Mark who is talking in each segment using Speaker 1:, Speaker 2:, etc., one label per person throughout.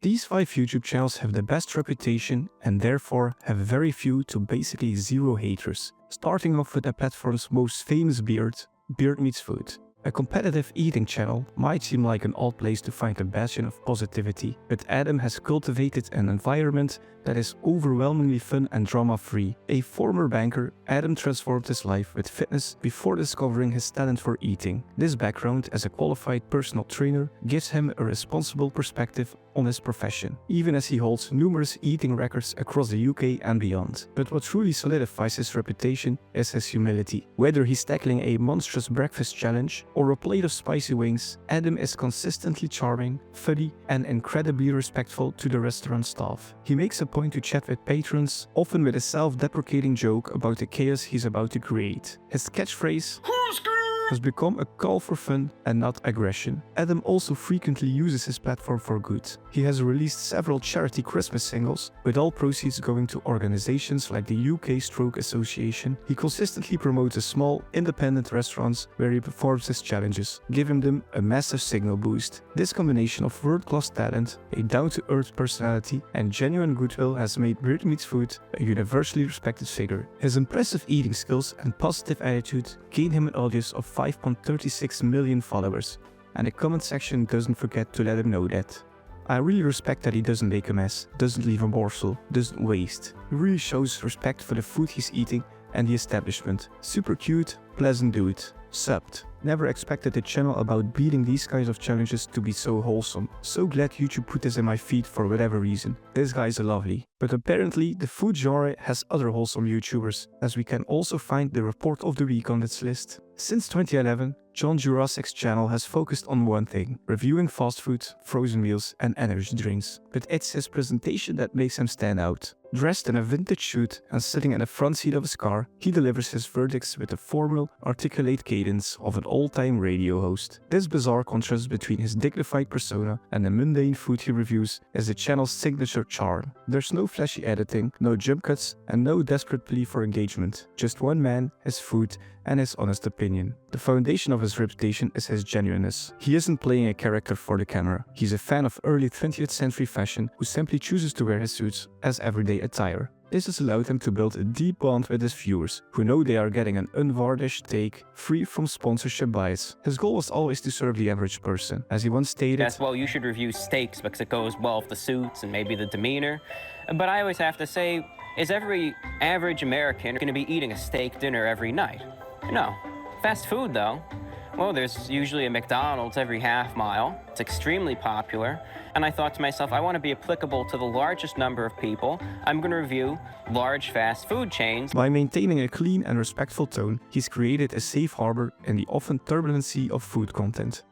Speaker 1: These 5 YouTube channels have the best reputation and therefore have very few to basically zero haters. Starting off with the platform's most famous BeardMeatsFood. A competitive eating channel might seem like an odd place to find a bastion of positivity, but Adam has cultivated an environment that is overwhelmingly fun and drama-free. A former banker, Adam transformed his life with fitness before discovering his talent for eating. This background as a qualified personal trainer gives him a responsible perspective on his profession, even as he holds numerous eating records across the UK and beyond. But what truly solidifies his reputation is his humility. Whether he's tackling a monstrous breakfast challenge or a plate of spicy wings, Adam is consistently charming, funny, and incredibly respectful to the restaurant staff. He makes a point to chat with patrons, often with a self-deprecating joke about the chaos he's about to create. His catchphrase has become a call for fun and not aggression. Adam also frequently uses his platform for good. He has released several charity Christmas singles, with all proceeds going to organizations like the UK Stroke Association. He consistently promotes small, independent restaurants where he performs his challenges, giving them a massive signal boost. This combination of world-class talent, a down-to-earth personality, and genuine goodwill has made BeardMeatsFood a universally respected figure. His impressive eating skills and positive attitude gain him an audience of 5.36 million followers, and the comment section doesn't forget to let him know that. I really respect that he doesn't make a mess, doesn't leave a morsel, doesn't waste. He really shows respect for the food he's eating and the establishment. Super cute, pleasant dude. Subbed. Never expected a channel about beating these kinds of challenges to be so wholesome. So glad YouTube put this in my feed for whatever reason. This guy is lovely. But apparently the food genre has other wholesome YouTubers, as we can also find the Report of the Week on its list. Since 2011, John Jurassic's channel has focused on one thing: reviewing fast food, frozen meals and energy drinks. But it's his presentation that makes him stand out. Dressed in a vintage suit and sitting in the front seat of his car, he delivers his verdicts with the formal, articulate cadence of an all-time radio host. This bizarre contrast between his dignified persona and the mundane food he reviews is the channel's signature charm. There's no flashy editing, no jump cuts, and no desperate plea for engagement. Just one man, his food, and his honest opinion. The foundation of his reputation is his genuineness. He isn't playing a character for the camera. He's a fan of early 20th century fashion who simply chooses to wear his suits as everyday attire. This has allowed him to build a deep bond with his viewers, who know they are getting an unvarnished take, free from sponsorship bias. His goal was always to serve the average person. As he once stated,
Speaker 2: "Yes, well, you should review steaks because it goes well with the suits and maybe the demeanor. But I always have to say, is every average American going to be eating a steak dinner every night? No. Fast food, though. Well, there's usually a McDonald's every half mile. It's extremely popular. And I thought to myself, I want to be applicable to the largest number of people. I'm going to review large fast food chains."
Speaker 1: By maintaining a clean and respectful tone, he's created a safe harbor in the often turbulent sea of food content.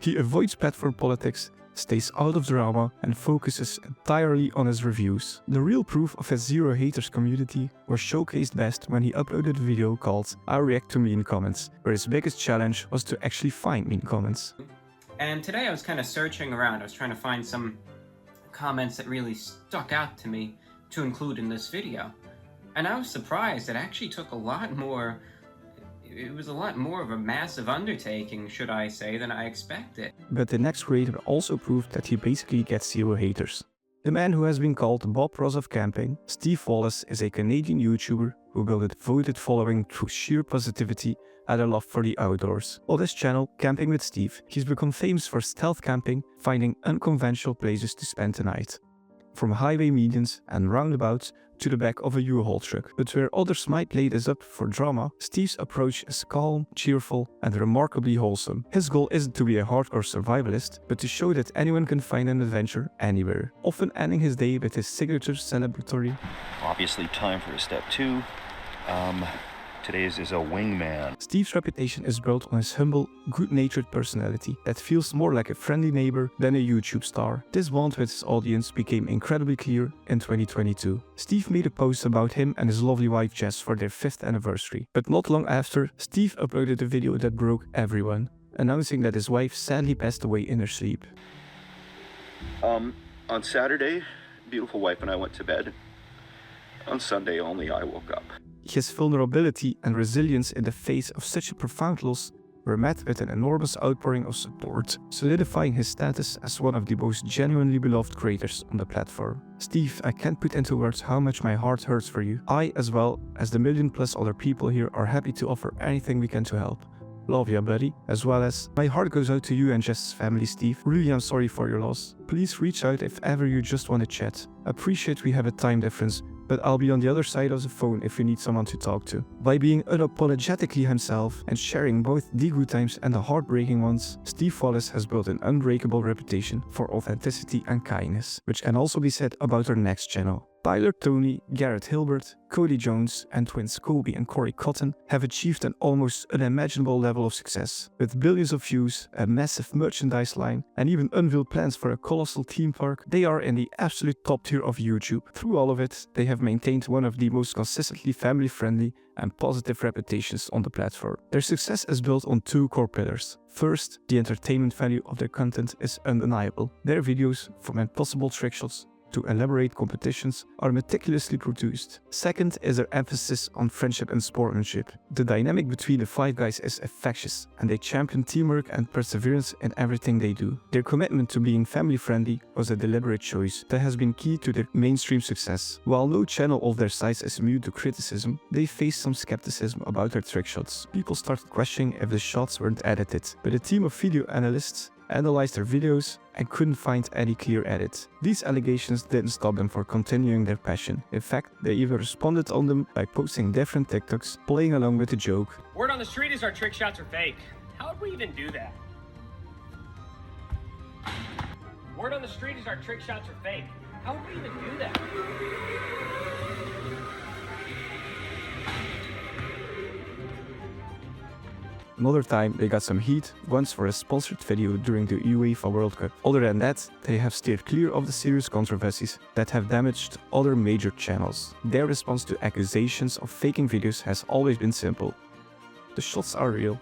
Speaker 1: He avoids platform politics, stays out of drama, and focuses entirely on his reviews. The real proof of his zero haters community was showcased best when he uploaded a video called "I React to Mean Comments", where his biggest challenge was to actually find mean comments.
Speaker 2: And today I was kind of searching around. I was trying to find some comments that really stuck out to me to include in this video. And I was surprised. It actually took a lot more. It was a lot more of a massive undertaking, should I say, than I expected.
Speaker 1: But the next creator also proved that he basically gets zero haters. The man who has been called Bob Ross of camping, Steve Wallis, is a Canadian YouTuber who built a devoted following through sheer positivity and a love for the outdoors. On his channel, Camping with Steve, he's become famous for stealth camping, finding unconventional places to spend the night. From highway medians and roundabouts to the back of a U-Haul truck. But where others might lay this up for drama, Steve's approach is calm, cheerful, and remarkably wholesome. His goal isn't to be a hardcore survivalist, but to show that anyone can find an adventure anywhere, often ending his day with his signature celebratory
Speaker 3: "Obviously time for a step 2. Today's is a wingman."
Speaker 1: Steve's reputation is built on his humble, good-natured personality that feels more like a friendly neighbor than a YouTube star. This bond with his audience became incredibly clear in 2022. Steve made a post about him and his lovely wife Jess for their 5th anniversary. But not long after, Steve uploaded a video that broke everyone, announcing that his wife sadly passed away in her sleep.
Speaker 3: On Saturday, beautiful wife and I went to bed. On Sunday only I woke up.
Speaker 1: His vulnerability and resilience in the face of such a profound loss were met with an enormous outpouring of support, solidifying his status as one of the most genuinely beloved creators on the platform. Steve, I can't put into words how much my heart hurts for you. I, as well as the million plus other people here, are happy to offer anything we can to help. Love ya, buddy. As well as, my heart goes out to you and Jess's family, Steve. Really, I'm sorry for your loss. Please reach out if ever you just want to chat. Appreciate we have a time difference, but I'll be on the other side of the phone if you need someone to talk to. By being unapologetically himself and sharing both the good times and the heartbreaking ones, Steve Wallis has built an unbreakable reputation for authenticity and kindness, which can also be said about our next channel. Tyler Tony, Garrett Hilbert, Cody Jones, and twins Kobe and Corey Cotton have achieved an almost unimaginable level of success. With billions of views, a massive merchandise line, and even unveiled plans for a colossal theme park, they are in the absolute top tier of YouTube. Through all of it, they have maintained one of the most consistently family-friendly and positive reputations on the platform. Their success is built on two core pillars. First, the entertainment value of their content is undeniable. Their videos, from impossible trick shots to elaborate competitions, are meticulously produced. Second is their emphasis on friendship and sportsmanship. The dynamic between the five guys is infectious, and they champion teamwork and perseverance in everything they do. Their commitment to being family-friendly was a deliberate choice that has been key to their mainstream success. While no channel of their size is immune to criticism, they faced some skepticism about their trick shots. People started questioning if the shots weren't edited, but a team of video analysts analyzed their videos and couldn't find any clear edit. These allegations didn't stop them from continuing their passion. In fact, they even responded on them by posting different TikToks, playing along with the joke.
Speaker 4: Word on the street is our trick shots are fake. How would we even do that? Word on the street is our trick shots are fake. How would we even do that?
Speaker 1: Another time they got some heat, once for a sponsored video during the UEFA World Cup. Other than that, they have steered clear of the serious controversies that have damaged other major channels. Their response to accusations of faking videos has always been simple. The shots are real.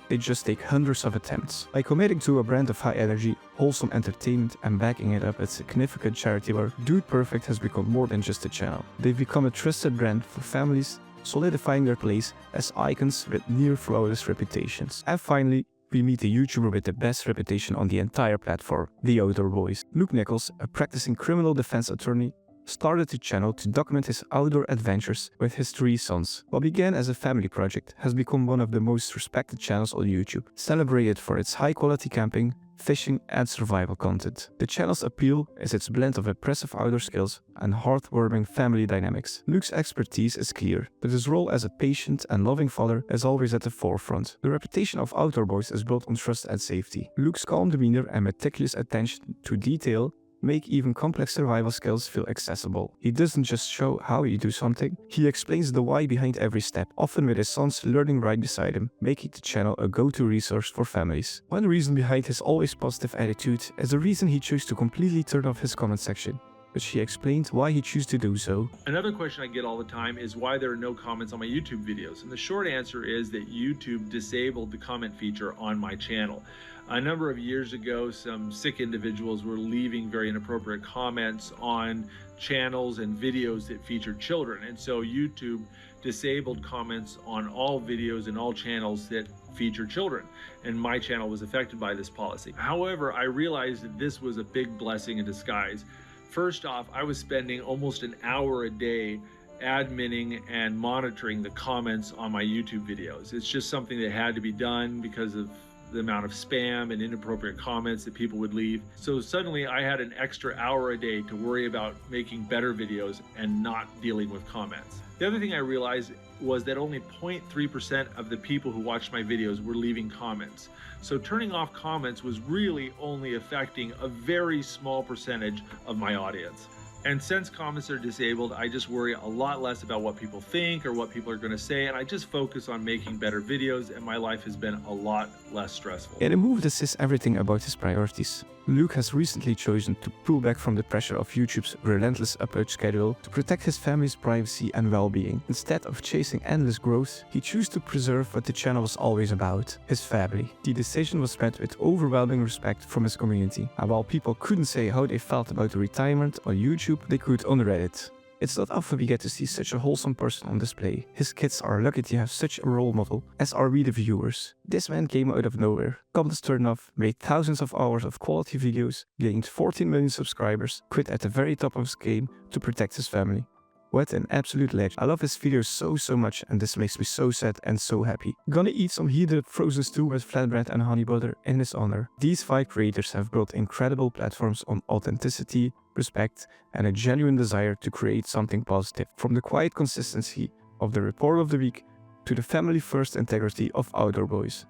Speaker 1: They just take hundreds of attempts. By committing to a brand of high energy, wholesome entertainment and backing it up with significant charity work, Dude Perfect has become more than just a channel. They've become a trusted brand for families, solidifying their place as icons with near-flawless reputations. And finally, we meet the YouTuber with the best reputation on the entire platform, the Outdoor Boys. Luke Nichols, a practicing criminal defense attorney, started the channel to document his outdoor adventures with his three sons. What began as a family project has become one of the most respected channels on YouTube, celebrated for its high-quality camping, fishing and survival content. The channel's appeal is its blend of impressive outdoor skills and heartwarming family dynamics. Luke's expertise is clear, but his role as a patient and loving father is always at the forefront. The reputation of Outdoor Boys is built on trust and safety. Luke's calm demeanor and meticulous attention to detail make even complex survival skills feel accessible. He doesn't just show how you do something, he explains the why behind every step, often with his sons learning right beside him, making the channel a go-to resource for families. One reason behind his always positive attitude is the reason he chose to completely turn off his comment section, which he explained why he chose to do so.
Speaker 5: Another question I get all the time is why there are no comments on my YouTube videos. And the short answer is that YouTube disabled the comment feature on my channel. A number of years ago, some sick individuals were leaving very inappropriate comments on channels and videos that featured children. And so YouTube disabled comments on all videos and all channels that feature children. And my channel was affected by this policy. However, I realized that this was a big blessing in disguise. First off, I was spending almost an hour a day adminning and monitoring the comments on my YouTube videos. It's just something that had to be done because of the amount of spam and inappropriate comments that people would leave. So suddenly I had an extra hour a day to worry about making better videos and not dealing with comments. The other thing I realized was that only 0.3% of the people who watched my videos were leaving comments. So turning off comments was really only affecting a very small percentage of my audience. And since comments are disabled, I just worry a lot less about what people think or what people are going to say, and I just focus on making better videos, and my life has been a lot less stressful.
Speaker 1: In a move that says everything about his priorities, Luke has recently chosen to pull back from the pressure of YouTube's relentless upload schedule to protect his family's privacy and well-being. Instead of chasing endless growth, he chose to preserve what the channel was always about, his family. The decision was met with overwhelming respect from his community, and while people couldn't say how they felt about the retirement on YouTube, they could on Reddit. It's not often we get to see such a wholesome person on display. His kids are lucky to have such a role model, as are we the viewers. This man came out of nowhere, comments turned off, made thousands of hours of quality videos, gained 14 million subscribers, quit at the very top of his game to protect his family. What an absolute legend. I love his videos so much, and this makes me so sad and so happy. Gonna eat some heated up frozen stew with flatbread and honey butter in his honor. These 5 creators have built incredible platforms on authenticity, respect, and a genuine desire to create something positive. From the quiet consistency of the report of the week to the family-first integrity of Outdoor Boys.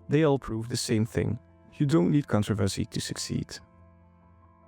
Speaker 1: They all prove the same thing. You don't need controversy to succeed.